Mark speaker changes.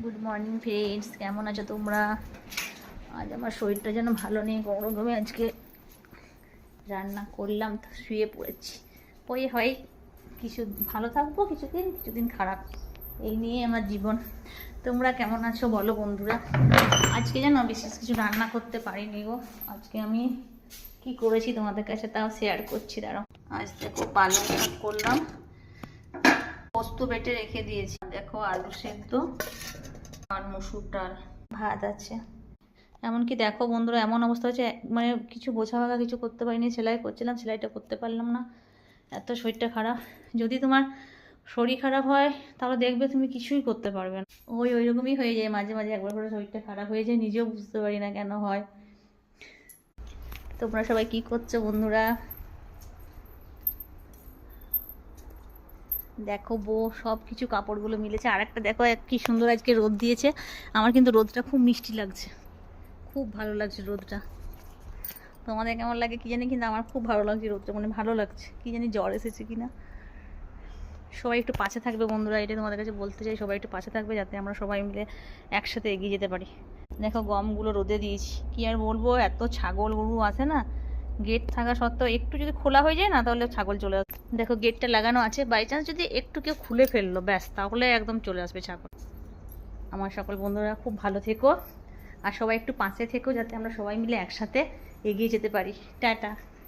Speaker 1: Good morning friends, কেমন আছো তোমরা? আজ আমার শরীরটা যেন ভালো নেই, গরমে আজকে রান্না করলাম তো শুয়ে পড়েছি। ওই হয়, কিছু ভালো থাকবো কিছুদিন, কিছুদিন খারাপ, এই নিয়ে আমার জীবন। তোমরা কেমন আছো বলো বন্ধুরা। আজকে যেন বিশেষ কিছু রান্না করতে পারিনি গো। আজকে আমি কি করেছি তোমাদের কাছে তাও শেয়ার করছি, দাঁড়াও। আজ দেখো পালং শাক করলাম, পোস্ত বেটে রেখে দিয়েছি, দেখো আলু সেদ্ধ আর মসুর ডাল, ভাত আছে। এমনকি দেখো বন্ধুরা, এমন অবস্থা হচ্ছে মানে কিছু বোঝা ভাগা কিছু করতে পারিনি। সেলাই করছিলাম, সেলাইটা করতে পারলাম না, এত শরীরটা খারাপ। যদি তোমার শরীর খারাপ হয় তাহলে দেখবে তুমি কিছুই করতে পারবে না। ওইরকমই হয়ে যায় মাঝে মাঝে, একবার করে শরীরটা খারাপ হয়ে যায়, নিজেও বুঝতে পারি না কেন হয়। তোমরা সবাই কি করছো বন্ধুরা? দেখো বউ সব কিছু কাপড়গুলো মিলেছে। আর একটা দেখো কি সুন্দর আজকে রোদ দিয়েছে। আমার কিন্তু রোদটা খুব মিষ্টি লাগছে, খুব ভালো লাগছে রোদটা। তোমাদের কেমন লাগে কি জানি, কিন্তু আমার খুব ভালো লাগছে রোদটা, মানে ভালো লাগছে। কি জানি জ্বর এসেছে কিনা। সবাই একটু পাশে থাকবে বন্ধুরা, এটা তোমাদের কাছে বলতে চাই। সবাই একটু পাশে থাকবে যাতে আমরা সবাই মিলে একসাথে এগিয়ে যেতে পারি। দেখো গমগুলো রোদে দিয়েছি, কি আর বলবো, এত ছাগল গরু আছে না। গেট থাকা সত্ত্বেও একটু যদি খোলা হয়ে যায় না তাহলে ছাগল চলে আসবে। দেখো গেটটা লাগানো আছে, বাই চান্স যদি একটু কেউ খুলে ফেললো ব্যাস, তাহলে একদম চলে আসবে ছাগল। আমার সকল বন্ধুরা খুব ভালো থেকো, আর সবাই একটু পাশে থেকো যাতে আমরা সবাই মিলে একসাথে এগিয়ে যেতে পারি। টাটা।